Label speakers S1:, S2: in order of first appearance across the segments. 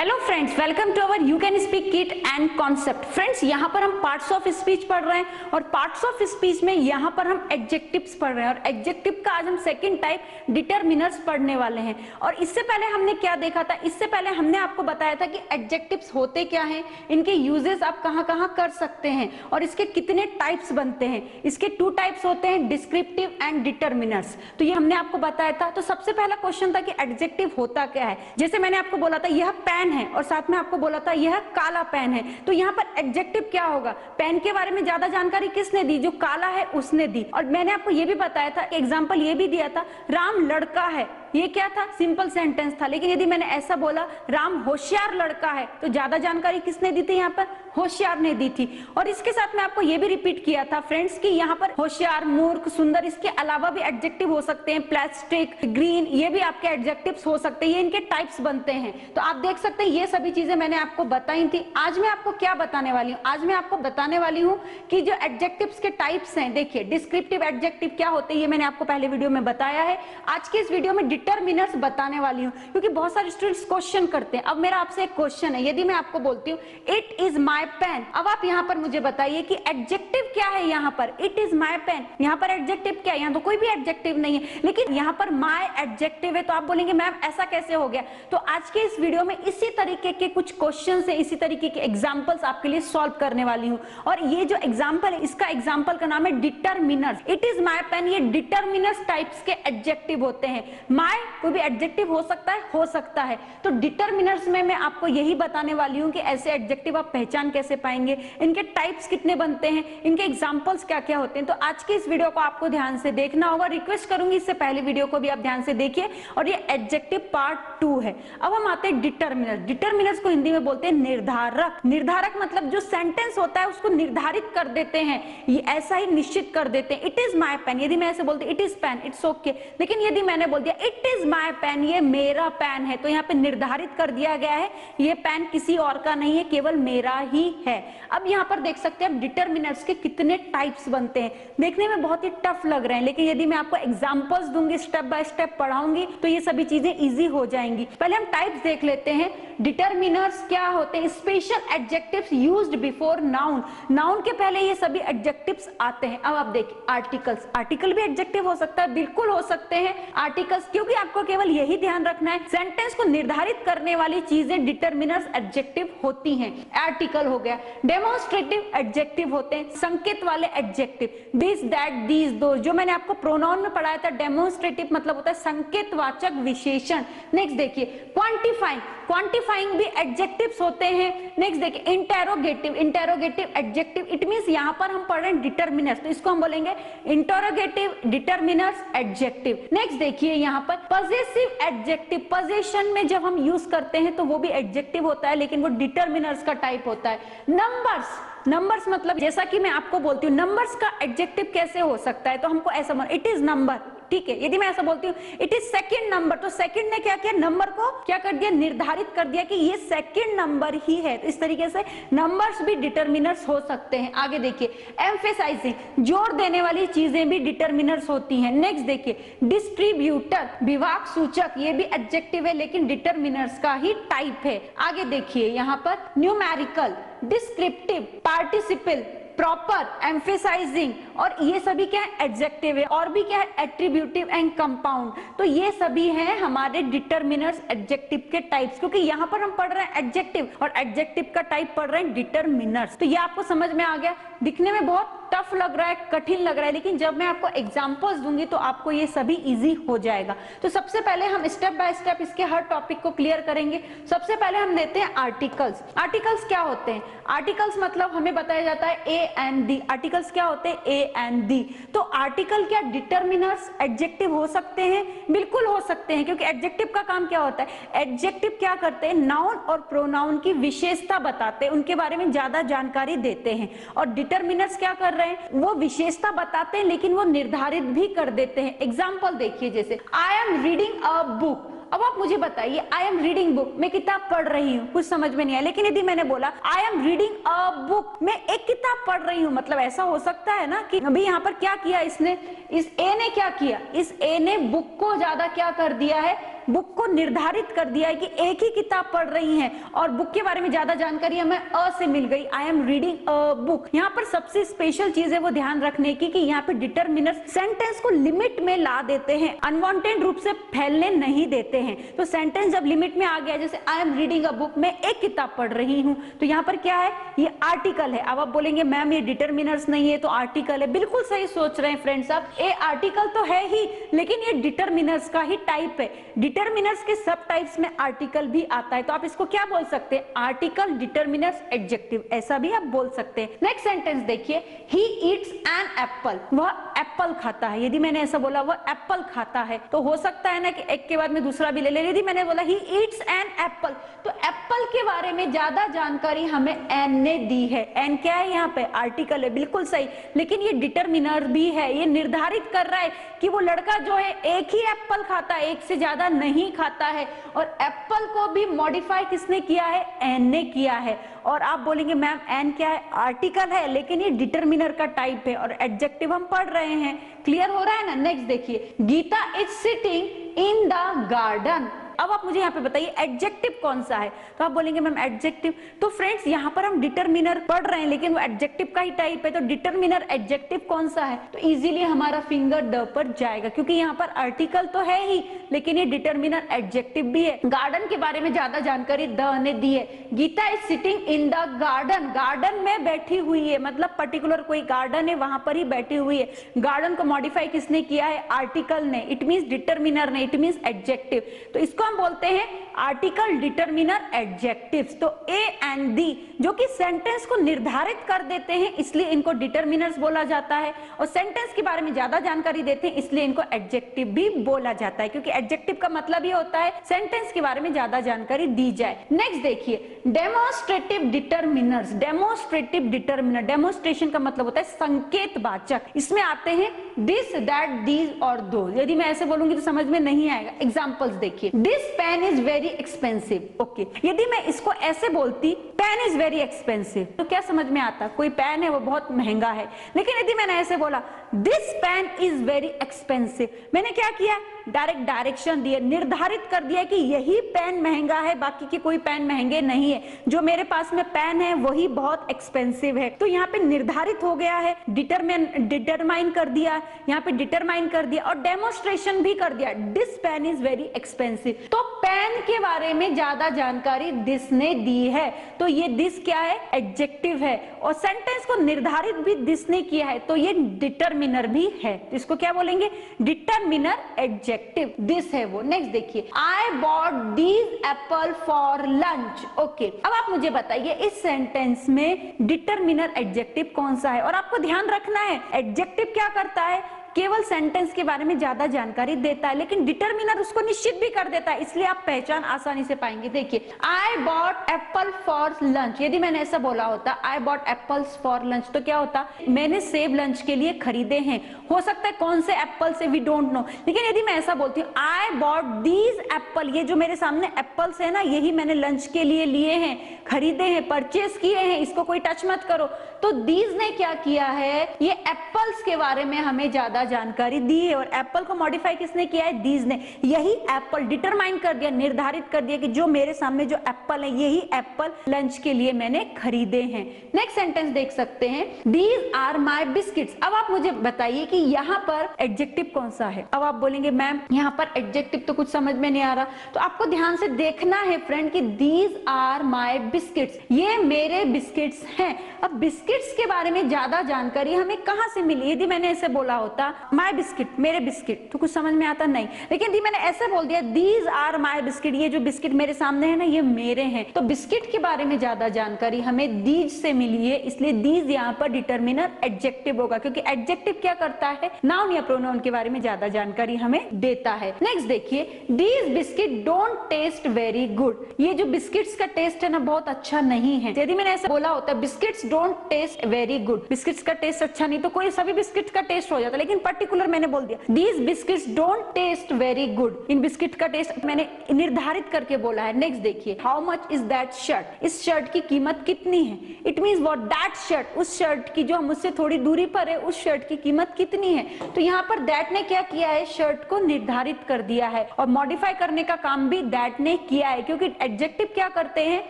S1: Hello friends, welcome to our you can speak kit and concept. Friends, यहाँ पर हम parts of speech पढ़ रहे हैं और पार्ट्स ऑफ स्पीच में यहाँ पर हम एडजेक्टिव्स पढ़ रहे हैं और एडजेक्टिव का आज हम सेकंड टाइप डिटरमिनर्स पढ़ने वाले हैं। और इससे पहले हमने क्या देखा था? इससे पहले हमने आपको बताया था कि एडजेक्टिव्स होते क्या हैं, इनके यूजेस आप कहाँ कहाँ कर सकते हैं और इसके कितने टाइप्स बनते हैं। इसके 2 टाइप्स होते हैं, डिस्क्रिप्टिव एंड डिटरमिनर्स। तो ये हमने आपको बताया था। तो सबसे पहला क्वेश्चन था कि एडजेक्टिव होता क्या है। जैसे मैंने आपको बोला था यह पेन है और साथ में आपको बोला था यह काला पेन है। तो यहाँ पर एडजेक्टिव क्या होगा? पेन के बारे में ज्यादा जानकारी किसने दी? जो काला है उसने दी। और मैंने आपको ये भी बताया था, एग्जांपल ये भी दिया था, राम लड़का है। ये क्या था? सिंपल सेंटेंस था। लेकिन यदि मैंने ऐसा बोला राम होशियार लड़का है, तो ज्यादा जानकारी किसने दी थी? यहाँ पर होशियार ने दी थी। और इसके साथ में आपको ये भी रिपीट किया था फ्रेंड्स कि यहाँ पर होशियार, मूर्ख, सुंदर, इसके अलावा भी एडजेक्टिव हो सकते हैं। प्लास्टिक, ग्रीन, ये भी आपके एडजेक्टिव्स हो सकते हैं। ये इनके टाइप्स बनते हैं। तो आप देख सकते हैं ये सभी चीजें मैंने आपको बताई थी। आज मैं आपको क्या बताने वाली हूँ? आज मैं आपको बताने वाली हूँ कि जो एडजेक्टिव्स के टाइप्स हैं, देखिए डिस्क्रिप्टिव एडजेक्टिव क्या होते हैं, ये मैंने आपको पहले वीडियो में बताया है। आज के इस वीडियो में डिटरमिनर्स बताने वाली हूँ, क्योंकि बहुत सारे स्टूडेंट्स क्वेश्चन करते हैं। अब मेरा आपसे एक क्वेश्चन है, यदि मैं आपको बोलती हूँ इट इज माई पेन, अब आप यहाँ पर मुझे बताइए कि एडजेक्टिव क्या है? यहाँ पर इट इज माई पेन, यहाँ पर एडजेक्टिव क्या है? यहाँ तो कोई भी एडजेक्टिव नहीं है, लेकिन यहाँ पर माई एडजेक्टिव है। तो आप बोलेंगे मैम ऐसा कैसे हो गया? तो आज के इस वीडियो में इसी तरीके के कुछ क्वेश्चन है, इसी तरीके के एग्जाम्पल्स आपके लिए सॉल्व करने वाली हूँ। और ये जो एग्जाम्पल है, इसका एग्जाम्पल का नाम है determiners. It is my pen, ये डिटरमिनर्स टाइप्स के एडजेक्टिव होते हैं। माई कोई भी एडजेक्टिव हो सकता है, हो सकता है। तो डिटरमिनर्स में मैं आपको यही बताने वाली हूँ कि ऐसे एडजेक्टिव आप पहचान कैसे पाएंगे, इनके टाइप्स कितने बनते हैं, इनके एग्जाम्पल्स क्या क्या होते हैं। तो आज की इस वीडियो को आपको ध्यान से देखना होगा। रिक्वेस्ट करूंगी इससे पहले वीडियो को भी आप ध्यान से देखिए। और ये एडजेक्टिव पार्ट 2 है। अब हम आते हैं डिटरमिनर। डिटरमिनर्स को हिंदी में बोलते हैं निर्धारक। निर्धारक मतलब जो सेंटेंस होता है उसको निर्धारित कर देते हैं, ये ऐसा ही निश्चित कर देते हैं। इट इज माई पेन, यदि मैं ऐसे बोलती it is pen, it's okay. लेकिन यदि मैंने बोल दिया इट इज माई पेन, ये मेरा पेन है, तो यहाँ पे निर्धारित कर दिया गया है ये पेन किसी और का नहीं है, केवल मेरा ही है। अब यहाँ पर देख सकते हैं डिटरमिनर्स के कितने टाइप्स बनते हैं। देखने में बहुत ही टफ लग रहे हैं, लेकिन यदि मैं आपको एग्जांपल्स दूंगी, स्टेप बाय स्टेप पढ़ाऊंगी, तो ये सभी चीजें इजी हो जाएंगी। पहले हम टाइप्स देख लेते हैं। डिटरमिनर्स क्या होते हैं? Special adjectives used before noun. Noun के पहले ये सभी एडजेक्टिव्स आते हैं। अब आप देखिए आर्टिकल्स, आर्टिकल भी एडजेक्टिव हो सकता है, बिल्कुल हो सकते हैं आर्टिकल्स, क्योंकि आपको केवल यही ध्यान रखना है सेंटेंस को निर्धारित करने वाली चीजें डिटरमिनर्स एडजेक्टिव होती हैं। आर्टिकल हो गया। डेमोन्स्ट्रेटिव एडजेक्टिव होते हैं, संकेत वाले एडजेक्टिव, दिस, दैट, दीज, दो, जो मैंने आपको प्रोनाउन में पढ़ाया था। डेमोन्स्ट्रेटिव मतलब होता है संकेतवाचक विशेषण। नेक्स्ट देखिए क्वांटिफाइंग, क्वांटिफाइंग भी एडजेक्टिव्स होते हैं। नेक्स्ट देखिए interrogative, interrogative adjective, it means यहां पर हम पढ़ रहे हैं डिटरमिनर्स, तो इसको हम बोलेंगे इंटेरोगेटिव डिटरमिनर्स एडजेक्टिव। नेक्स्ट देखिए यहां पर पजेसिव एडजेक्टिव, पजेशन में जब हम यूज करते हैं तो वो भी एडजेक्टिव होता है, लेकिन वो डिटरमिनर्स का टाइप होता है। नंबर्स, नंबर्स मतलब जैसा कि मैं आपको बोलती हूँ नंबर्स का एडजेक्टिव कैसे हो सकता है, तो हमको ऐसा बोलना इट इज नंबर, ठीक है। यदि मैं ऐसा बोलती हूँ इट इज सेकंड नंबर, तो सेकंड ने क्या किया? नंबर को क्या कर दिया? निर्धारित कर दिया कि ये सेकंड नंबर ही है। तो इस तरीके से नंबर्स भी डिटरमिनर्स हो सकते हैं। आगे देखिए एम्फेसाइजिंग, जोर देने वाली चीजें भी डिटरमिनर्स होती हैं। नेक्स्ट देखिए डिस्ट्रीब्यूटर, विभाग सूचक, ये भी एडजेक्टिव है लेकिन डिटरमिनर्स का ही टाइप है। आगे देखिए यहाँ पर numerical, descriptive, participle, proper, emphasizing, और ये सभी क्या है? एडजेक्टिव है। और भी क्या है? Attributive and compound. तो ये सभी हैं हमारे डिटरमिनर्स एडजेक्टिव के टाइप्स, क्योंकि यहाँ पर हम पढ़ रहे हैं एडजेक्टिव और एडजेक्टिव का टाइप पढ़ रहे हैं डिटरमिनर्स। तो ये आपको समझ में आ गया। दिखने में बहुत टफ लग रहा है, कठिन लग रहा है, लेकिन जब मैं आपको एग्जांपल्स दूंगी तो आपको ये सभी इजी हो जाएगा। तो सबसे पहले हम स्टेप बाय स्टेप इसके हर टॉपिक को क्लियर करेंगे। सबसे पहले हम लेते हैं आर्टिकल्स। आर्टिकल्स क्या होते हैं? आर्टिकल्स मतलब हमें बताया जाता है ए एंड दी। आर्टिकल्स क्या होते हैं? A and the. तो आर्टिकल क्या डिटरमिनर्स एडजेक्टिव हो सकते हैं? बिल्कुल हो सकते हैं, क्योंकि एडजेक्टिव का काम क्या होता है? एडजेक्टिव क्या करते हैं? नाउन और प्रोनाउन की विशेषता बताते हैं, उनके बारे में ज्यादा जानकारी देते हैं। और डिटरमिनर्स क्या कर रहे हैं? वो विशेषता बताते हैं लेकिन वो निर्धारित भी कर देते हैं। एग्जाम्पल देखिए, जैसे I am reading a book. अब आप मुझे बताइए आई एम रीडिंग बुक, मैं किताब पढ़ रही हूँ, कुछ समझ में नहीं आया। लेकिन यदि मैंने बोला I am reading a book, मैं एक किताब पढ़ रही हूँ, मतलब ऐसा हो सकता है ना कि अभी यहाँ पर क्या किया इसने, इस ए ने क्या किया? इस ए ने बुक को ज्यादा क्या कर दिया है? बुक को निर्धारित कर दिया है कि एक ही किताब पढ़ रही हैं और बुक के बारे में ज्यादा जानकारी हमें अ से मिल गई, I am reading a book. यहाँ पर सबसे स्पेशल चीज है वो ध्यान रखने की कि यहाँ पे डिटरमिनर सेंटेंस को लिमिट में ला देते हैं, अनवांटेड रूप से फैलने नहीं देते हैं। तो सेंटेंस जब लिमिट में आ गया, जैसे I am reading a book, मैं एक किताब पढ़ रही हूँ, तो यहाँ पर क्या है, ये आर्टिकल है। अब आप बोलेंगे मैम ये डिटरमिनर्स नहीं है तो आर्टिकल है। बिल्कुल सही सोच रहे हैं फ्रेंड्स आप, ये आर्टिकल तो है ही लेकिन ये डिटरमिनर्स का ही टाइप है। डिटरमिनर्स के सब टाइप्स में आर्टिकल भी आता है, तो आप इसको क्या बोल सकते हैं, आर्टिकल, डिटरमिनर्स, एडजेक्टिव, ऐसा भी आप बोल सकते हैं। नेक्स्ट सेंटेंस देखिए, ही ईट्स एन एप्पल, वह एप्पल खाता है। यदि मैंने ऐसा बोला वह एप्पल खाता है, तो हो सकता है ना कि एक के बाद में दूसरा भी ले ले। यदि मैंने बोला ही ईट्स एन एप्पल, तो एप्पल के बारे में ज्यादा जानकारी हमें एन ने दी है। एन क्या है, यहाँ पे आर्टिकल है, बिल्कुल सही, लेकिन ये डिटरमिनर भी है, ये निर्धारित कर रहा है कि वो लड़का जो है एक ही एप्पल खाता है, एक से ज्यादा नहीं खाता है। और एप्पल को भी मॉडिफाई किसने किया है, एन ने किया है। और आप बोलेंगे मैम एन क्या है, आर्टिकल है लेकिन ये डिटरमिनर का टाइप है और एडजेक्टिव हम पढ़ रहे हैं। क्लियर हो रहा है ना। नेक्स्ट देखिए, Geeta is sitting in the garden. अब आप मुझे यहाँ पे बताइए एडजेक्टिव कौन सा है, तो आप बोलेंगे मैम एडजेक्टिव। तो फ्रेंड्स यहाँ पर हम डिटरमिनर पढ़ रहे हैं लेकिन वो एडजेक्टिव का ही टाइप है, तो डिटरमिनर एडजेक्टिव कौन सा है, तो इजीली हमारा फिंगर द पर जाएगा क्योंकि यहाँ पर आर्टिकल तो है ही लेकिन ये डिटरमिनर एडजेक्टिव भी है। गार्डन के बारे में ज्यादा जानकारी द ने दी है। Geeta is sitting in the garden, garden में बैठी हुई है, मतलब पर्टिकुलर कोई गार्डन है वहां पर ही बैठी हुई है। गार्डन को मॉडिफाई किसने किया है, आर्टिकल ने, इट मींस डिटरमिनर ने, इट मींस एडजेक्टिव। तो इसको हम बोलते हैं आर्टिकल, डिटरमिनर, एडजेक्टिव्स। तो ए एंड दी जो कि सेंटेंस को निर्धारित कर देते हैं इसलिए इनको डिटरमिनर्स बोला जाता है, और सेंटेंस के बारे में ज्यादा जानकारी देते हैं इसलिए इनको एडजेक्टिव भी बोला जाता है, क्योंकि एडजेक्टिव का मतलब ये होता है सेंटेंस के बारे में ज्यादा जानकारी दी जाए। नेक्स्ट देखिए, demonstrative determiners. Demonstrative determiner, demonstration का मतलब होता है संकेतवाचक। इसमें आते हैं दिस, दैट, दीज और दो। यदि मैं ऐसे बोलूंगी तो समझ में नहीं आएगा। एग्जांपल्स देखिए, this pen is very expensive. Okay, यदि मैं इसको ऐसे बोलती पेन इज वेरी एक्सपेंसिव, तो क्या समझ में आता, कोई पेन है वो बहुत महंगा है। लेकिन यदि मैंने ऐसे बोला this pen is very expensive, मैंने क्या किया, डायरेक्ट डायरेक्शन दिया, निर्धारित कर दिया कि यही पेन महंगा है, बाकी के कोई पेन महंगे नहीं है, जो मेरे पास में पेन है वही बहुत एक्सपेंसिव है। तो यहाँ पे निर्धारित हो गया है, डिटरमाइन कर दिया, यहाँ पे डिटरमाइन कर दिया और डेमोन्स्ट्रेशन भी कर दिया, this pen is very expensive. तो पेन के बारे में ज्यादा जानकारी दिस ने दी है, तो ये दिस क्या है, एडजेक्टिव है, और सेंटेंस को निर्धारित भी दिस ने किया है, तो ये डिटरमिनर भी है। इसको क्या बोलेंगे, डिटरमिनर एडजेक्टिव, दिस है वो। नेक्स्ट देखिए, I bought these Apple for lunch. Okay, अब आप मुझे बताइए इस सेंटेंस में डिटरमिनर एडजेक्टिव कौन सा है, और आपको ध्यान रखना है एडजेक्टिव क्या करता है, केवल सेंटेंस के बारे में ज्यादा जानकारी देता है, लेकिन डिटरमिनर उसको निश्चित भी कर देता है, इसलिए आप पहचान आसानी से पाएंगे। देखिए, I bought Apple for lunch, यदि मैंने ऐसा बोला होता I bought apples for lunch, तो क्या होता, मैंने सेब लंच के लिए खरीदे हैं। हो सकता है कौन से एप्पल से, वी डोंट नो। लेकिन यदि मैं ऐसा बोलती हूँ आई बॉट दीज एप्पल, ये जो मेरे सामने एप्पल्स है ना, यही मैंने लंच के लिए लिए हैं, खरीदे हैं, परचेस किए हैं, इसको कोई टच मत करो। तो दीज ने क्या किया है, ये एप्पल्स के बारे में हमें ज्यादा जानकारी दी है, और एप्पल को मॉडिफाई किसने किया है, दीज ने। यही एप्पल डिटरमाइन कर दिया, निर्धारित कर दिया कि जो मेरे सामने जो एप्पल है यही एप्पल लंच के लिए मैंने खरीदे हैं। नेक्स्ट सेंटेंस देख सकते हैं, दीज आर माई बिस्किट्स। अब आप मुझे बताइए कि यहाँ पर एडजेक्टिव कौन सा है। अब आप बोलेंगे मैम यहाँ पर एडजेक्टिव तो कुछ समझ में नहीं आ रहा, तो आपको ध्यान से देखना है फ्रेंड कि दीज आर माई बिस्किट्स, ये मेरे बिस्किट्स हैं। अब बिस्किट्स के बारे में ज्यादा जानकारी हमें कहां से मिली, यदि मैंने ऐसे बोला होता माई बिस्किट, मेरे बिस्किट, तो कुछ समझ में आता नहीं। लेकिन यदि मैंने ऐसे बोल दिया दीज आर माई बिस्किट, ये जो बिस्किट मेरे सामने है ना ये मेरे हैं, तो बिस्किट के बारे में ज्यादा जानकारी हमें दीज से मिली है, इसलिए दीज यहाँ पर डिटरमिनर एडजेक्टिव होगा, क्योंकि एडजेक्टिव क्या करता है, नाउन या प्रोनाउन के बारे में ज्यादा जानकारी हमें देता है। नेक्स्ट देखिए, these biscuit don't taste very good, ये जो बिस्किट्स का टेस्ट है ना बहुत अच्छा नहीं है। यदि मैंने ऐसा बोला होता biscuits don't taste very good, biscuits का टेस्ट अच्छा नहीं, तो कोई सभी बिस्किट्स का टेस्ट हो जाता, लेकिन पर्टिकुलर मैंने बोल दिया these biscuits don't taste very good, इन बिस्किट का टेस्ट मैंने निर्धारित करके बोला है। नेक्स्ट देखिए, how much is that shirt, इस शर्ट की कीमत कितनी है। It means what, that shirt, उस शर्ट की जो मुझसे थोड़ी दूरी पर है उस शर्ट की कीमत कितनी है। तो यहाँ पर दैट ने क्या किया है, शर्ट को निर्धारित कर दिया है, और मॉडिफाई करने का काम भी दैट ने किया है, क्योंकि एडजेक्टिव क्या करते हैं,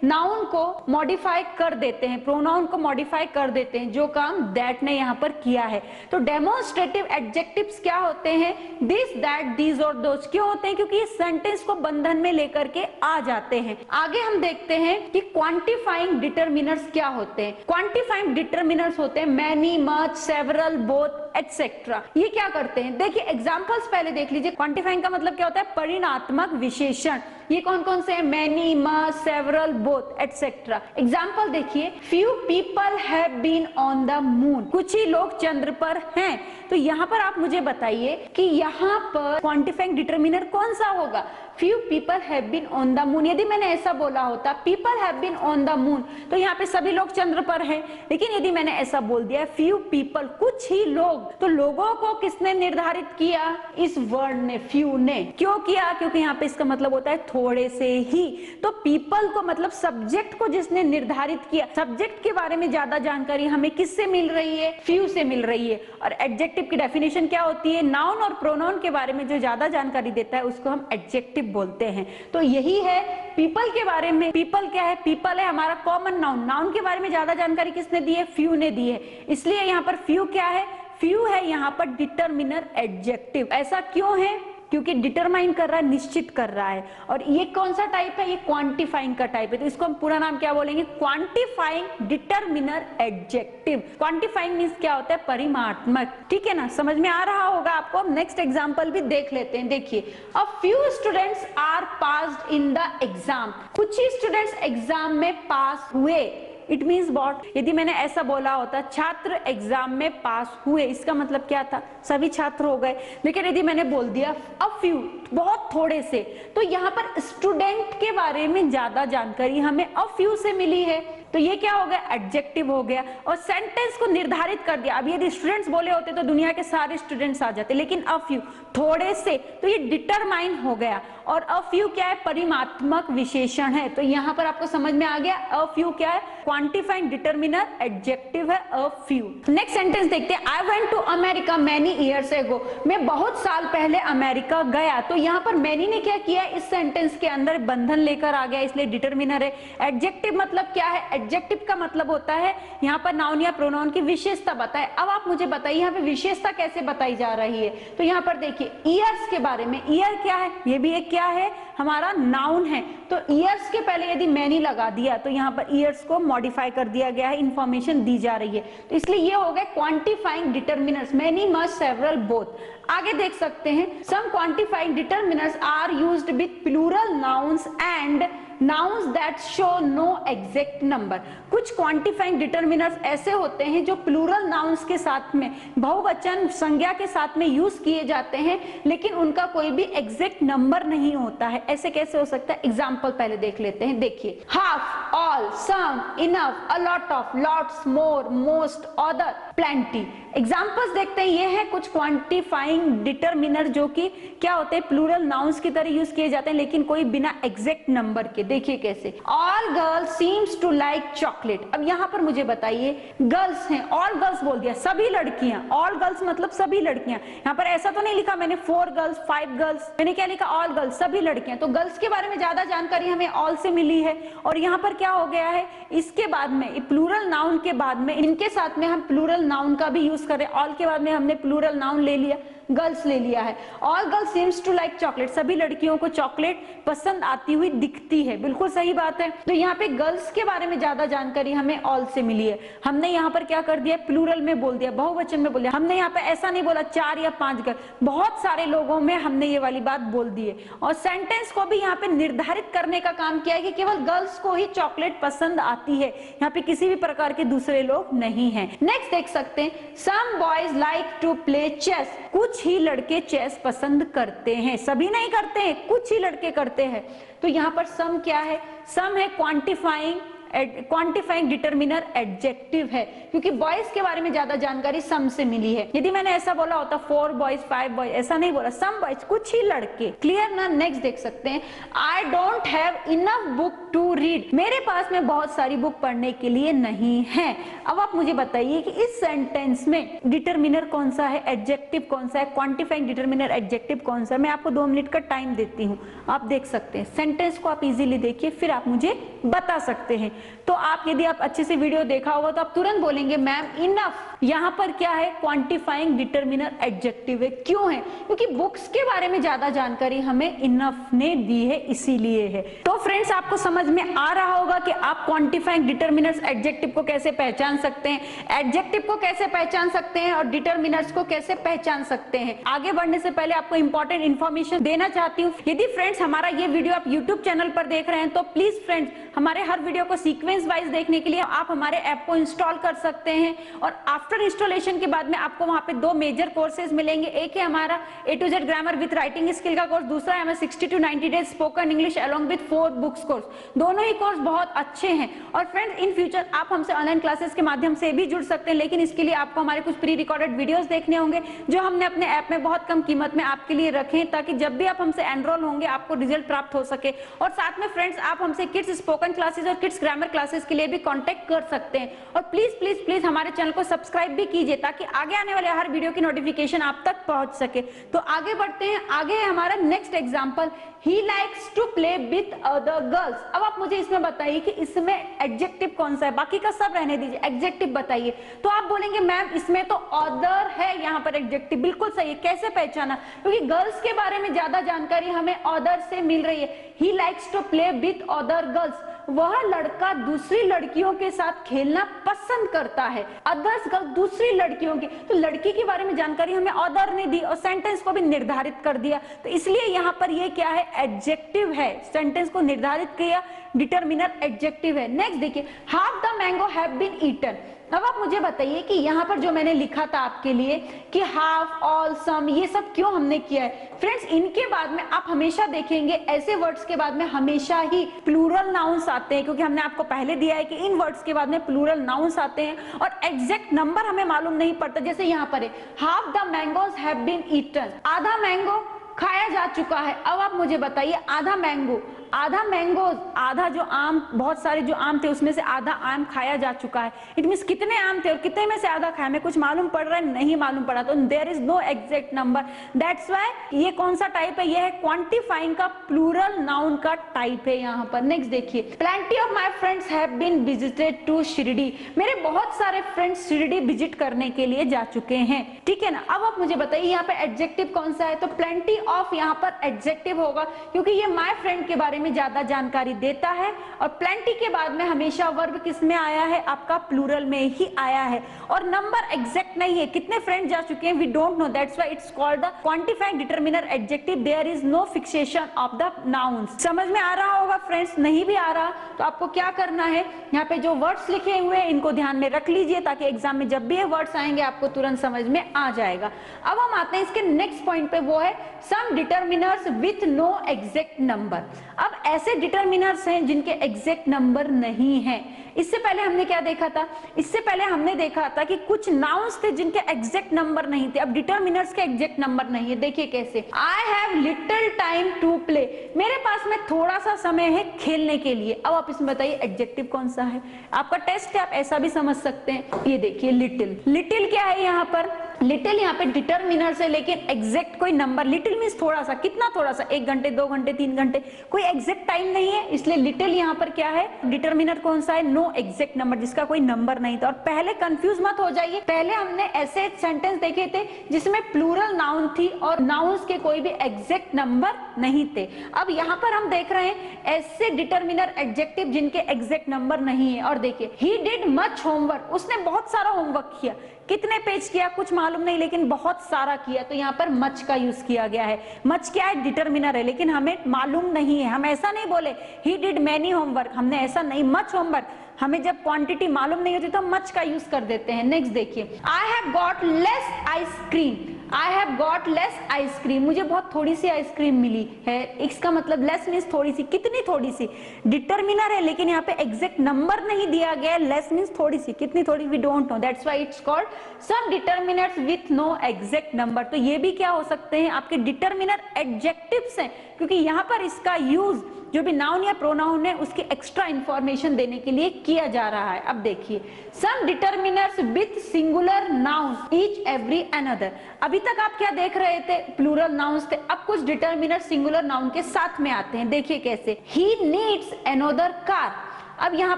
S1: नाउन को मॉडिफाई कर देते हैं, प्रोनाउन को मॉडिफाई कर देते हैं, जो काम दैट ने यहाँ पर किया है। तो डेमोन्स्ट्रेटिव एडजेक्टिव्स क्या होते हैं, दिस दैट दीज और दोज, क्यों होते हैं, क्योंकि ये सेंटेंस को बंधन में लेकर के आ जाते हैं। आगे हम देखते हैं कि क्वांटिफाइंग डिटरमिनर्स क्या होते हैं। क्वांटिफाइंग डिटरमिनर्स होते हैं many, much, several, both, etcetera. ये क्या करते हैं, देखिए एग्जांपल्स पहले देख लीजिए। क्वांटिफाइंग का मतलब क्या होता है, परिमाणात्मक विशेषण। ये कौन कौन से हैं, many, much, several, both, etcetera. Example देखिए, few people have been on the moon, कुछ ही लोग चंद्र पर हैं। तो यहाँ पर आप मुझे बताइए कि यहाँ पर क्वांटिफाइंग डिटरमिनर कौन सा होगा, few people have been on the moon. यदि मैंने ऐसा बोला होता people have been on the moon, तो यहाँ पे सभी लोग चंद्र पर हैं। लेकिन यदि मैंने ऐसा बोल दिया फ्यू पीपल, कुछ ही लोग, तो लोगों को किसने निर्धारित किया, इस वर्ड ने, फ्यू ने। क्यों किया, क्योंकि यहाँ पे इसका मतलब होता है थोड़े से ही। तो पीपल को मतलब सब्जेक्ट को जिसने निर्धारित किया, सब्जेक्ट के बारे में ज्यादा जानकारी हमें किससे मिल रही है, फ्यू से मिल रही है। और एडजेक्टिव की डेफिनेशन क्या होती है, नाउन और प्रोनाउन के बारे में जो ज्यादा जानकारी देता है उसको हम एडजेक्टिव बोलते हैं। तो यही है पीपल के बारे में। पीपल क्या है, पीपल है हमारा कॉमन नाउन। नाउन के बारे में ज्यादा जानकारी किसने दी है, फ्यू ने दी है। इसलिए यहाँ पर फ्यू क्या है, फ्यू है यहाँ पर डिटरमिनर एडजेक्टिव। ऐसा क्यों है, क्योंकि डिटरमाइन कर रहा है, निश्चित कर रहा है। और ये कौन सा टाइप है, ये क्वांटिफाइंग का टाइप है। तो इसको हम पूरा नाम क्या बोलेंगे, quantifying determiner adjective. Quantifying means क्या होता है, परिमाणात्मक। ठीक है ना, समझ में आ रहा होगा आपको। नेक्स्ट एग्जांपल भी देख लेते हैं। देखिए, a few students are passed in the exam, कुछ ही स्टूडेंट्स एग्जाम में पास हुए। इट मीन्स वॉट, यदि मैंने ऐसा बोला होता छात्र एग्जाम में पास हुए, इसका मतलब क्या था, सभी छात्र हो गए। लेकिन यदि मैंने बोल दिया अ फ्यू, बहुत थोड़े से, तो यहाँ पर स्टूडेंट के बारे में ज्यादा जानकारी हमें अ फ्यू से मिली है। तो ये क्या हो गया, एडजेक्टिव हो गया, और सेंटेंस को निर्धारित कर दिया। अब यदि स्टूडेंट्स बोले होते तो दुनिया के सारे स्टूडेंट्स आ जाते, लेकिन अ फ्यू, थोड़े से, तो ये डिटरमाइन हो गया। और अ फ्यू क्या है, परिमाणात्मक विशेषण है। तो यहाँ पर आपको समझ में आ गया अ फ्यू क्या है, क्वांटिफाइंग डिटरमिनर एडजेक्टिव है अ फ्यू। नेक्स्ट सेंटेंस देखते हैं, I went to America many years ago, मैं बहुत साल पहले अमेरिका गया। तो यहाँ पर मैनी ने क्या किया, इस सेंटेंस के अंदर बंधन लेकर आ गया, इसलिए डिटरमिनर है। एडजेक्टिव मतलब क्या है, एडजेक्टिव का मतलब होता है यहाँ पर नाउन या प्रोनाउन की विशेषता बताए। अब आप मुझे बताइए यहाँ पे विशेषता कैसे बताई जा रही है। तो यहाँ पर देखिए ईयर्स के बारे में, ईयर क्या है, ये भी एक क्या है, हमारा नाउन है। तो ईयर्स के पहले यदि मैनी लगा दिया तो यहाँ पर ईयर्स को मॉडिफाई कर दिया गया है, इंफॉर्मेशन दी जा रही है। तो इसलिए ये हो गए quantifying determiners, many, much, several, both. आगे देख सकते हैं, some quantifying determiners are used with plural nouns and nouns that show no exact number. कुछ क्वांटिफाइंग डिटरमिनर्स ऐसे होते हैं जो प्लूरल नाउन्स के साथ में, बहुवचन संज्ञा के साथ में यूज किए जाते हैं, लेकिन उनका कोई भी एग्जैक्ट नंबर नहीं होता है। ऐसे कैसे हो सकता है, एग्जांपल पहले देख लेते हैं। देखिए, half, all, some, enough, a lot of, lots, more, most, other, plenty. Examples देखते हैं, ये है कुछ क्वांटिफाइंग डिटरमिनर जो कि क्या होते हैं, प्लूरल नाउन्स की तरह यूज किए जाते हैं, लेकिन कोई बिना एग्जैक्ट नंबर के। देखिए कैसे, all girls seems to like chocolate. अब यहाँ पर मुझे बताइए, गर्ल्स हैं, ऑल गर्ल्स बोल दिया, सभी लड़कियां, ऑल गर्ल्स मतलब सभी लड़कियां। यहाँ पर ऐसा तो नहीं लिखा मैंने 4 गर्ल्स, 5 गर्ल्स, मैंने क्या लिखा, ऑल गर्ल्स, सभी लड़कियां। तो गर्ल्स के बारे में ज्यादा जानकारी हमें ऑल से मिली है। और यहाँ पर क्या हो गया है, इसके बाद में प्लूरल नाउन के बाद में, इनके साथ में हम प्लूरल नाउन का भी यूज कर रहे हैं। ऑल के बाद में हमने प्लूरल नाउन ले लिया, गर्ल्स ले लिया है। All girls seems to like chocolate, सभी लड़कियों को चॉकलेट पसंद आती हुई दिखती है। बिल्कुल सही बात है। तो यहाँ पे गर्ल्स के बारे में ज्यादा जानकारी हमें ऑल से मिली है। हमने यहाँ पर क्या कर दिया, प्लूरल में बोल दिया, बहुवचन में बोल दिया। हमने यहाँ पे ऐसा नहीं बोला 4 या 5 गर्ल, बहुत सारे लोगों में हमने ये वाली बात बोल दी है। और सेंटेंस को भी यहाँ पे निर्धारित करने का काम किया है कि केवल गर्ल्स को ही चॉकलेट पसंद आती है, यहाँ पे किसी भी प्रकार के दूसरे लोग नहीं है। नेक्स्ट देख सकते हैं, some boys like to play chess, कुछ ही लड़के चेस पसंद करते हैं, सभी नहीं करते हैं, कुछ ही लड़के करते हैं। तो यहाँ पर सम क्या है, सम है क्वांटिफाइंग क्वांटिफाइंग डिटरमिनर एडजेक्टिव है, क्योंकि बॉयज के बारे में ज्यादा जानकारी सम से मिली है। यदि मैंने ऐसा बोला होता 4 बॉयज 5 बॉयज, ऐसा नहीं बोला, सम बॉयज, कुछ ही लड़के। क्लियर ना? नेक्स्ट देख सकते हैं, I don't have enough book to read, मेरे पास में बहुत सारी बुक पढ़ने के लिए नहीं है। अब आप मुझे बताइए कि इस सेंटेंस में डिटरमिनर कौन सा है, एडजेक्टिव कौन सा है, क्वांटिफाइंग डिटरमिनर एडजेक्टिव कौन सा है। मैं आपको 2 मिनट का टाइम देती हूँ, आप देख सकते हैं। सेंटेंस को आप इजीली देखिए, फिर आप मुझे बता सकते हैं। तो आप यदि आप अच्छे से वीडियो देखा होगा तो आप तुरंत बोलेंगे मैम इनफ। यहाँ पर क्या है, क्वांटिफाइंग डिटरमिनर एडजेक्टिव है। क्यों है? क्योंकि बुक्स के बारे में ज्यादा जानकारी हमें इनफ ने दी है, इसीलिए है। तो फ्रेंड्स, आपको समझ में आ रहा होगा कि आप क्वांटिफाइंग डिटरमिनर्स एडजेक्टिव को कैसे पहचान सकते हैं, एडजेक्टिव को कैसे पहचान सकते हैं और डिटरमिनर्स को कैसे पहचान सकते हैं। आगे बढ़ने से पहले आपको इंपॉर्टेंट इंफॉर्मेशन देना चाहती हूँ। यदि फ्रेंड्स हमारा ये वीडियो आप यूट्यूब चैनल पर देख रहे हैं तो प्लीज फ्रेंड्स हमारे हर वीडियो को सीक्वेंस वाइज देखने के लिए आप हमारे ऐप को इंस्टॉल कर सकते हैं। और आफ्टर इंस्टॉलेशन के बाद में आपको वहां पे 2 मेजर कोर्सेज मिलेंगे। एक है हमारा A to Z grammar with writing skill का कोर्स, दूसरा है हमारा 60 to 90 days spoken English along with 4 books course. दोनों ही कोर्स बहुत अच्छे हैं। और फ्रेंड्स, इन फ्यूचर आप हमसे ऑनलाइन क्लासेस के माध्यम से भी जुड़ सकते हैं, लेकिन इसके लिए आपको हमारे कुछ प्री रिकॉर्डेड वीडियोस देखने होंगे जो हमने अपने ऐप में बहुत कम कीमत में आपके लिए रखे, ताकि जब भी आप हमसे एनरोल होंगे आपको रिजल्ट प्राप्त हो सके। और साथ में फ्रेंड्स, आप हमसे किड्स स्पोकन क्लासेस और किड्स ग्रामर क्लासेस के लिए भी कांटेक्ट कर सकते हैं। और प्लीज प्लीज प्लीज हमारे चैनल को सब्सक्राइब भी कीजिए, ताकि आगे आने वाले हर वीडियो की नोटिफिकेशन आप तक पहुंच सके। तो आगे बढ़ते हैं। आगे है हमारा next example, he likes to play with other girls. अब आप मुझे इसमें बताइए कि इसमें एडजेक्टिव कौन सा है, बाकी का सब रहने दीजिए, एडजेक्टिव बताइए। तो आप बोलेंगे मैम इसमें तो अदर है, यहाँ पर एडजेक्टिव। बिल्कुल सही है। कैसे पहचाना? क्योंकि गर्ल्स के बारे में ज्यादा जानकारी हमें अदर से मिल रही है। He likes to play with other girls, वह लड़का दूसरी लड़कियों के साथ खेलना पसंद करता है। अदर्स गर्ल, दूसरी लड़कियों की, तो लड़की के बारे में जानकारी हमें अदर ने दी और सेंटेंस को भी निर्धारित कर दिया। तो इसलिए यहाँ पर ये क्या है, एडजेक्टिव है। सेंटेंस को निर्धारित किया, डिटरमिनर एडजेक्टिव है। नेक्स्ट देखिए, half the mango have been eaten. अब आप मुझे बताइए कि यहाँ पर जो मैंने लिखा था आपके लिए कि हाफ, ऑल, सम, ये सब क्यों हमने किया है। फ्रेंड्स, इनके बाद में आप हमेशा देखेंगे ऐसे वर्ड्स के बाद में हमेशा ही प्लूरल नाउन्स आते हैं, क्योंकि हमने आपको पहले दिया है कि इन वर्ड्स के बाद में प्लूरल नाउन्स आते हैं और एग्जैक्ट नंबर हमें मालूम नहीं पड़ता। जैसे यहाँ पर है, half the mangoes have been eaten, आधा मैंगो खाया जा चुका है। अब आप मुझे बताइए, आधा मैंगो, आधा मैंगो, आधा जो आम, बहुत सारे जो आम थे उसमें से आधा आम खाया जा चुका है। इट मींस कितने आम थे और कितने में से आधा खाया, हमें कुछ मालूम पड़ रहा है? नहीं मालूम पड़ा। तो there is no exact number. That's why ये कौन सा टाइप है, ये है क्वांटिफाइंग का प्लूरल नाउन का टाइप है यहाँ पर। नेक्स्ट देखिए, plenty of my friends have been visited to Shirdi, मेरे बहुत सारे फ्रेंड्स शिरडी विजिट करने के लिए जा चुके हैं। ठीक है ना? अब आप मुझे बताइए यहाँ पे एडजेक्टिव कौन सा है। तो प्लेंटी ऑफ यहाँ पर एडजेक्टिव होगा, क्योंकि ये माई फ्रेंड के बारे में ज्यादा जानकारी देता है। और प्लेंटी के बाद में हमेशा वर्ब किस में आया है, आपका प्लूरल में ही आया है। और नंबर एग्जैक्ट नहीं है, कितने फ्रेंड जा चुके हैं we don't know, that's why it's called the quantifying determiner adjective. There is no fixation of the nouns. समझ में आ रहा होगा फ्रेंड्स? नहीं भी आ रहा तो आपको क्या करना है, यहाँ पे जो वर्ड्स लिखे हुए हैं इनको ध्यान में रख लीजिए, ताकि एग्जाम में जब भी ये वर्ड्स आएंगे आपको तुरंत समझ में आ जाएगा। अब हम आते हैं इसके नेक्स्ट पॉइंट पे, वो है some determiners with no exact number. अब ऐसे डिटरमिनर्स हैं जिनके एग्जैक्ट नंबर नहीं है। इससे पहले हमने क्या देखा था, इससे पहले हमने देखा था कि कुछ नाउन्स थे जिनके एग्जैक्ट नंबर नहीं थे। अब डिटरमिनर्स के एग्जैक्ट नंबर नहीं है। देखिए कैसे, I have little time to play, मेरे पास में थोड़ा सा समय है खेलने के लिए। अब आप इसमें बताइए एडजेक्टिव कौन सा है। आपका टेस्ट है, आप ऐसा भी समझ सकते हैं। ये देखिए लिटिल, लिटिल क्या है यहाँ पर, लिटिल यहाँ पे डिटरमिनर है, लेकिन एग्जैक्ट कोई नंबर, लिटिल मींस थोड़ा सा, कितना थोड़ा सा, 1 घंटे 2 घंटे 3 घंटे, कोई एग्जैक्ट टाइम नहीं है, इसलिए लिटिल यहाँ पर क्या है, डिटरमिनर कौन सा है, नो एग्जैक्ट नंबर, जिसका कोई नंबर नहीं था। और पहले कंफ्यूज मत हो जाइए, पहले हमने ऐसे सेंटेंस देखे थे जिसमें प्लूरल नाउन थी और नाउन्स के कोई भी एग्जैक्ट नंबर नहीं थे। अब यहाँ पर हम देख रहे हैं ऐसे डिटरमिनर एडजेक्टिव जिनके एग्जैक्ट नंबर नहीं है। और देखिए, ही डिड मच होमवर्क, उसने बहुत सारा होमवर्क किया। कितने पेज किया कुछ मालूम नहीं, लेकिन बहुत सारा किया, तो यहाँ पर मच का यूज किया गया है। मच क्या है, डिटरमिनर है, लेकिन हमें मालूम नहीं है। हम ऐसा नहीं बोले ही डिड मैनी होमवर्क, हमने ऐसा नहीं, मच होमवर्क। हमें जब क्वांटिटी मालूम नहीं होती तो हम मच का यूज कर देते हैं। नेक्स्ट देखिए, I have got less ice cream. I have got less ice cream, मुझे बहुत थोड़ी सी आइसक्रीम मिली है। इसका मतलब लेस मीन्स थोड़ी सी, कितनी थोड़ी सी, डिटरमिनर है लेकिन यहाँ पे एग्जैक्ट नंबर नहीं दिया गया है, लेस मीन्स थोड़ी सी, कितनी थोड़ी, we don't know, that's why it's called some determiners with no exact number. तो ये भी क्या हो सकते हैं, आपके डिटरमिनर एडजेक्टिव्स हैं, क्योंकि यहाँ पर इसका यूज जो भी नाउन या प्रोनाउन है उसकी एक्स्ट्रा इंफॉर्मेशन देने के लिए किया जा रहा है। अब देखिए, some determiners with singular noun each every another. अभी तक आप क्या देख रहे थे, प्लूरल नाउन्स थे, अब कुछ डिटरमिनर सिंगुलर नाउन के साथ में आते हैं। देखिए कैसे, ही नीड्स अनदर कार। अब यहाँ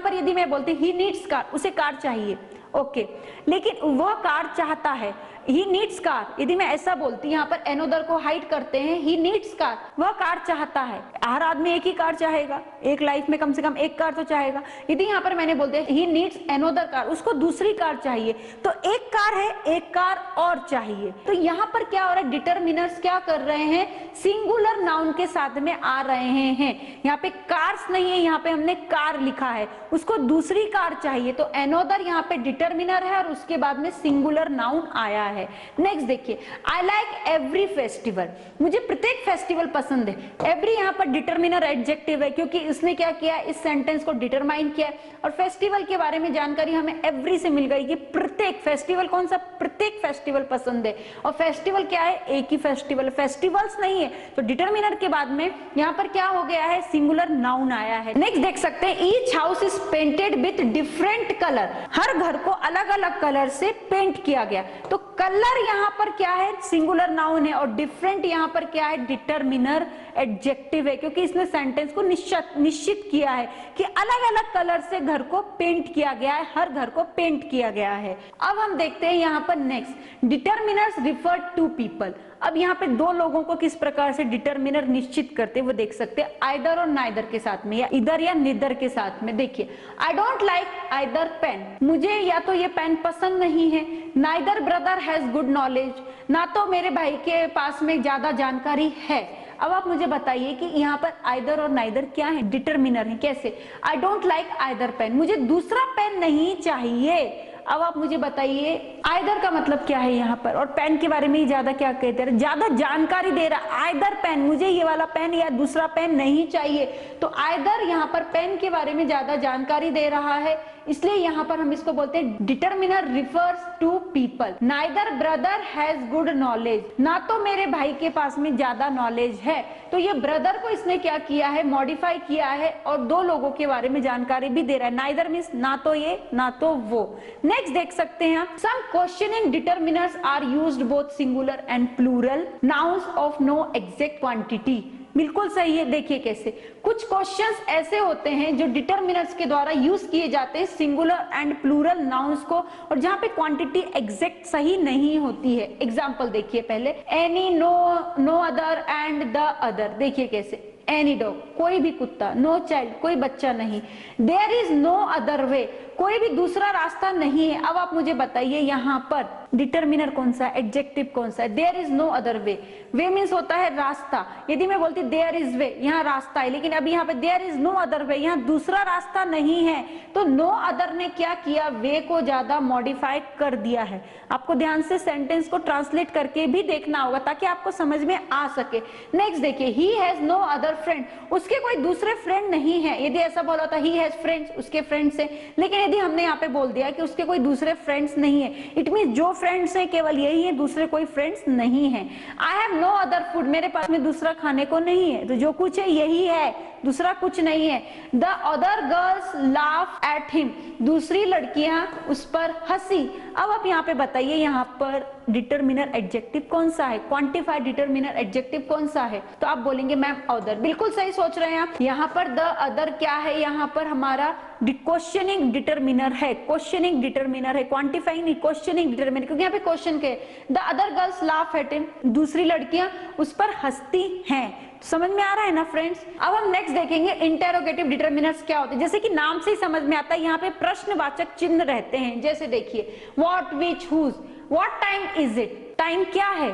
S1: पर यदि मैं बोलती ही नीड्स कार, उसे कार चाहिए, ओके, लेकिन वह कार चाहता है, ही नीड्स कार। यदि मैं ऐसा बोलती, यहाँ पर अनदर को हाइड करते हैं, ही नीड्स कार, वह कार चाहता है। हर आदमी एक ही कार चाहेगा, एक लाइफ में कम से कम एक कार तो चाहेगा। यदि यहाँ पर मैंने बोलते ही नीड्स अनदर कार, उसको दूसरी कार चाहिए, तो एक कार है, एक कार और चाहिए। तो यहाँ पर क्या हो रहा है, डिटरमिनर्स क्या कर रहे हैं, सिंगुलर नाउन के साथ में आ रहे हैं। यहाँ पे कार्स नहीं है, यहाँ पे हमने कार लिखा है, उसको दूसरी कार चाहिए, तो अनदर यहाँ पे डिटरमिनर है और उसके बाद में सिंगुलर नाउन आया है। नेक्स्ट देखिए, आई लाइक एवरी फेस्टिवल, मुझे प्रत्येक फेस्टिवल पसंद है। एवरी यहाँ पर डिटरमिनर एडजेक्टिव है, क्योंकि इसने क्या किया, इस सेंटेंस को डिटरमाइन किया, और फेस्टिवल के बारे में जानकारी हमें एवरी से मिल गई कि प्रत्येक फेस्टिवल, कौन सा, प्रत्येक फेस्टिवल पसंद है। और फेस्टिवल क्या है, एक ही फेस्टिवल, फेस्टिवल्स नहीं है। तो डिटरमिनर के बाद में यहाँ पर क्या हो गया है, सिंगुलर नाउन आया है। नेक्स्ट देख सकते हैं, each house is painted with different colour, हर घर को अलग अलग कलर से पेंट किया गया। तो कलर यहाँ पर क्या है, सिंगुलर नाउन है, और डिफरेंट यहाँ पर क्या है, डिटरमिनर एडजेक्टिव है, क्योंकि इसने सेंटेंस को निश्चित किया है कि अलग अलग कलर से घर को पेंट किया गया है, हर घर को पेंट किया गया है। अब हम देखते हैं यहाँ पर next, determiners refer to people. अब यहाँ पे दो लोगों को किस प्रकार से डिटरमिनर निश्चित करते हैं वो देख सकते हैं, आइदर और नाइदर के साथ में, या इधर या निदर के साथ में। देखिए, I don't like either pen, मुझे या तो ये पेन पसंद नहीं है। Neither brother has good knowledge, ना तो मेरे भाई के पास में ज्यादा जानकारी है। अब आप मुझे बताइए कि यहाँ पर आइदर और नाइदर क्या है, डिटरमिनर है। कैसे, I don't like either pen, मुझे दूसरा पेन नहीं चाहिए। अब आप मुझे बताइए आइदर का मतलब क्या है यहाँ पर, और पेन के बारे में ही ज्यादा क्या कहते हैं, ज्यादा जानकारी दे रहा। आइदर पेन, मुझे ये वाला पेन या दूसरा पेन नहीं चाहिए। तो आइदर यहाँ पर पेन के बारे में ज्यादा जानकारी दे रहा है, इसलिए यहाँ पर हम इसको बोलते हैं determiner refers to people. Neither brother has good knowledge, ना तो मेरे भाई के पास में ज्यादा नॉलेज है। तो ये ब्रदर को इसने क्या किया है, मॉडिफाई किया है, और दो लोगों के बारे में जानकारी भी दे रहा है। नाइदर मीन्स ना तो ये ना तो वो। नेक्स्ट देख सकते हैं, some questioning determiners are used both singular and plural nouns of no exact quantity. बिल्कुल सही है। देखिए कैसे, कुछ क्वेश्चंस ऐसे होते हैं जो डिटरमिनर्स के द्वारा यूज किए जाते हैं सिंगुलर एंड प्लूरल नाउन्स को, और जहां पे क्वांटिटी एग्जैक्ट सही नहीं होती है। एग्जांपल देखिए पहले, any, no, no other and the other. देखिए कैसे, एनी डॉग, कोई भी कुत्ता, नो चाइल्ड, कोई बच्चा नहीं, there is no other way, कोई भी दूसरा रास्ता नहीं है। अब आप मुझे बताइए यहाँ पर डिटरमिनर कौन सा है, एडजेक्टिव कौन सा है, there is no other way. Way means होता है रास्ता। यदि मैं बोलती देयर इज वे, यहाँ रास्ता है, लेकिन अभी यहाँ पे there is no other way, यहाँ दूसरा रास्ता नहीं है। तो नो अदर ने क्या किया, वे को ज्यादा मॉडिफाई कर दिया है। आपको ध्यान से सेंटेंस को ट्रांसलेट करके भी देखना होगा ताकि आपको समझ में आ सके। नेक्स्ट देखिए, he has no other friend, उसके कोई दूसरे फ्रेंड नहीं है। यदि ऐसा बोला होता ही हैज फ्रेंड्स, उसके फ्रेंड्स हैं, लेकिन यदि हमने यहाँ पे बोल दिया कि उसके कोई दूसरे फ्रेंड्स नहीं है, इट मीन जो फ्रेंड्स हैं केवल यही है, दूसरे कोई फ्रेंड्स नहीं है। I have no other food, मेरे पास में दूसरा खाने को नहीं है, तो जो कुछ है यही है, दूसरा कुछ नहीं है। The other girls laugh at him, दूसरी लड़कियां उस पर हंसी। अब आप यहाँ पे बताइए, यहाँ पर डिटरमिनर एडजेक्टिव कौन सा है, क्वांटिफाइड डिटरमिनर एडजेक्टिव कौन सा है, तो आप बोलेंगे मैम अदर। बिल्कुल सही सोच रहे हैं आप। यहाँ पर द अदर क्या है, यहाँ पर हमारा क्वेश्चनिंग डिटरमिनर है, क्वेश्चनिंग डिटरमिनर है, क्वांटिफाइंग नहीं, क्वेश्चनिंग डिटरमिनर, क्योंकि यहाँ पे क्वेश्चन के the other girls laugh at him, दूसरी लड़कियां उस पर हंसती हैं। समझ में आ रहा है ना फ्रेंड्स। अब हम नेक्स्ट देखेंगे इंटेरोगेटिव डिटरमिनर्स क्या होते हैं। जैसे कि नाम से ही समझ में आता है, यहाँ पे प्रश्नवाचक चिन्ह रहते हैं। जैसे देखिए, what, which, whose, what time is it, time क्या है,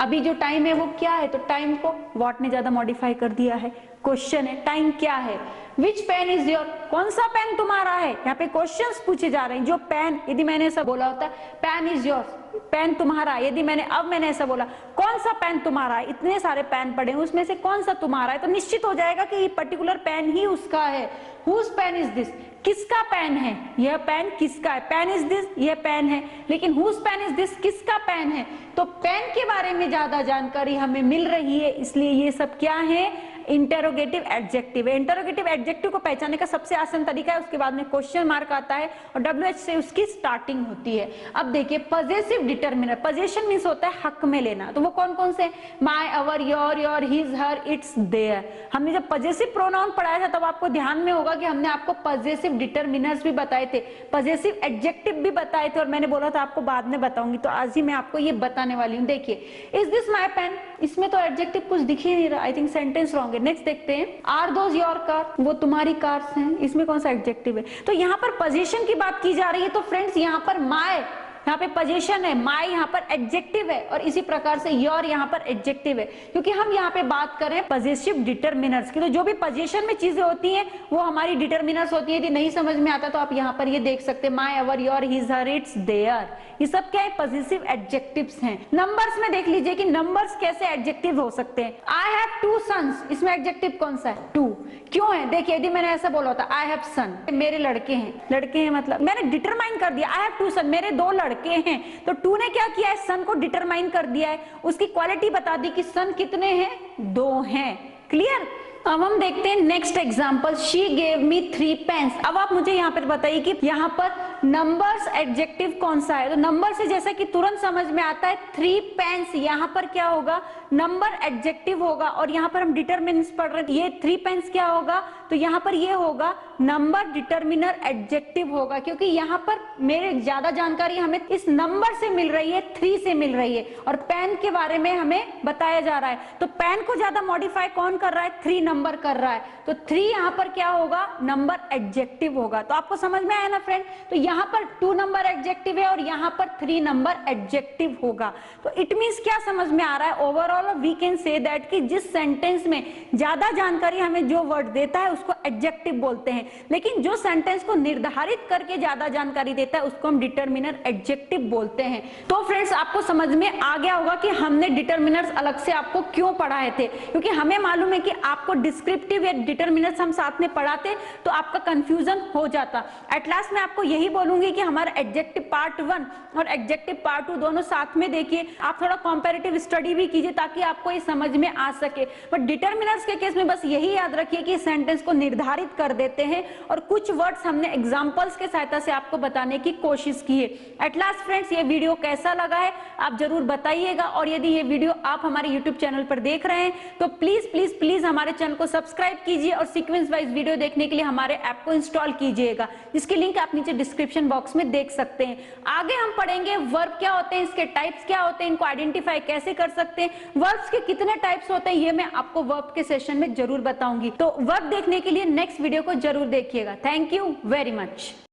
S1: अभी जो टाइम है वो क्या है, तो टाइम को व्हाट ने ज्यादा मॉडिफाई कर दिया है। क्वेश्चन है, टाइम क्या है। विच पेन इज योर, कौन सा पेन तुम्हारा है। यहाँ पे क्वेश्चंस पूछे जा रहे हैं। जो पेन, यदि मैंने ऐसा बोला होता पेन इज योर्स, पेन तुम्हारा, यदि मैंने ऐसा बोला कौन सा पेन तुम्हारा है, इतने सारे पेन पड़े हैं उसमें से कौन सा तुम्हारा है, तो निश्चित हो जाएगा कि ये पर्टिकुलर पेन ही उसका है। हुज पेन इज दिस, किसका पेन है, यह पेन किसका है, पेन इज दिस, यह पेन है, लेकिन हुज पेन इज दिस, किसका पेन है। तो पेन के बारे में ज्यादा जानकारी हमें मिल रही है, इसलिए ये सब क्या है, इंटेरोगेटिव एडजेक्टिव है। इंटेरोगेटिव एडजेक्टिव को पहचानने का सबसे आसान तरीका है, उसके बाद में क्वेश्चन मार्क आता है और WH से उसकी स्टार्टिंग होती है। अब देखिए पजेसिव डिटरमिनर, पजेशन मींस होता है हक में लेना, तो वो कौन कौन से, my, our, your, his, her, its, their. हमने जब पजेसिव प्रोनाउन पढ़ाया था तब आपको ध्यान में होगा कि हमने आपको पजेसिव डिटरमिनर्स भी बताए थे, पजेसिव एडजेक्टिव भी बताए थे, और मैंने बोला था आपको बाद में बताऊंगी, तो आज ही मैं आपको ये बताने वाली हूँ। देखिए इज दिस माय पेन, इसमें तो एडजेक्टिव कुछ दिख ही नहीं रहा, आई थिंक सेंटेंस रॉन्ग है। नेक्स्ट देखते हैं, आर दोज योर कार, वो तुम्हारी कार्स हैं, इसमें कौन सा एडजेक्टिव है। तो यहाँ पर पोजीशन की बात की जा रही है, तो फ्रेंड्स यहाँ पर माय, यहाँ पे पोजीशन है, माय यहाँ पर एडजेक्टिव है, और इसी प्रकार से योर यहाँ पर एडजेक्टिव है, क्योंकि हम यहाँ पे बात कर रहे हैं पजेसिव डिटरमिनर्स की। तो जो भी पोजीशन में चीजें होती हैं वो हमारी डिटरमिनर्स होती है। यदि नहीं समझ में आता तो आप यहाँ पर ये देख सकते हैं, my, our, your, his, her, its, their, ये सब क्या है, पजेसिव एडजेक्टिव्स हैं। नंबर्स में देख लीजिए कि नंबर्स कैसे एडजेक्टिव हो सकते हैं। आई हैव 2 सन्स, इसमें एडजेक्टिव कौन सा है, 2, क्यों है, देखिए यदि मैंने ऐसा बोला होता आई हैव सन, मेरे लड़के हैं, लड़के हैं मतलब मैंने डिटरमाइन कर दिया, आई हैव 2 सन, मेरे 2 लड़के हैं, तो 2 ने क्या किया है, सन को डिटरमाइन कर दिया है, उसकी क्वालिटी बता दी कि सन कितने हैं, 2 हैं। क्लियर। अब हम देखते हैं next example, she gave me 3 pens. अब आप मुझे यहाँ पर बताइए कि यहाँ पर नंबर्स एडजेक्टिव कौन सा है। तो नंबर से जैसा कि तुरंत समझ में आता है, 3 पेन्स यहाँ पर क्या होगा, नंबर एडजेक्टिव होगा, और यहाँ पर हम डिटरमिनर्स पढ़ रहे हैं, ये 3 पेन्स क्या होगा, तो यहाँ पर ये होगा नंबर डिटरमिनर एडजेक्टिव होगा, क्योंकि यहाँ पर मेरे ज्यादा जानकारी हमें इस नंबर से मिल रही है, 3 से मिल रही है, और पेन के बारे में हमें बताया जा रहा है। तो पेन को ज्यादा मॉडिफाई कौन कर रहा है, 3 नंबर कर रहा है, तो 3 यहाँ पर क्या होगा, नंबर एडजेक्टिव होगा। तो आपको समझ में आया ना फ्रेंड। तो यहाँ पर 2 नंबर एडजेक्टिव है और यहाँ पर 3 नंबर एडजेक्टिव होगा। तो इट मींस क्या समझ में आ रहा है, overall we can say that कि जिस सेंटेंस में ज्यादा जानकारी हमें जो वर्ड देता है उसको एडजेक्टिव बोलते हैं, लेकिन जो सेंटेंस को निर्धारित करके ज्यादा जानकारी देता है उसको हम डिटरमिनर एडजेक्टिव बोलते हैं। तो फ्रेंड्स आपको समझ में आ गया होगा कि हमने डिटरमिनर्स अलग से आपको क्यों पढ़ाए थे, क्योंकि हमें मालूम है कि आपको डिस्क्रिप्टिव या डिटरमिनर्स हम साथ में पढ़ाते तो आपका कंफ्यूजन हो जाता। एट लास्ट मैं आपको यही बोलूंगी कि हमारा एडजेक्टिव पार्ट 1 और एडजेक्टिव पार्ट 2 दोनों साथ में देखिए, आप थोड़ा कंपैरेटिव स्टडी भी कीजिए ताकि आपको ये समझ में आ सके। बट डिटरमिनर्स के केस में बस यही याद रखिए कि सेंटेंस को निर्धारित कर देते हैं और कुछ वर्ड्स हमने एग्जांपल्स के सहायता से आपको बताने की कोशिश की है। एट लास्ट फ्रेंड्स ये वीडियो कैसा लगा है आप जरूर बताइएगा, और यदि ये वीडियो आप हमारे यूट्यूब चैनल पर देख रहे हैं तो प्लीज प्लीज प्लीज हमारे चैनल को सब्सक्राइब कीजिए और सीक्वेंस वाइज वीडियो देखने के लिए हमारे ऐप को इंस्टॉल कीजिएगा, जिसकी लिंक आप नीचे डिस्क्रिप्शन बॉक्स में देख सकते हैं। आगे हम पढ़ेंगे वर्ब क्या होते हैं, इसके टाइप्स क्या होते हैं, इनको आइडेंटिफाई कैसे कर सकते हैं, वर्ब्स के कितने टाइप्स होते हैं, ये मैं आपको वर्ब के सेशन में जरूर बताऊंगी। तो वर्ब देखने के लिए नेक्स्ट वीडियो को जरूर देखिएगा। Thank you very much.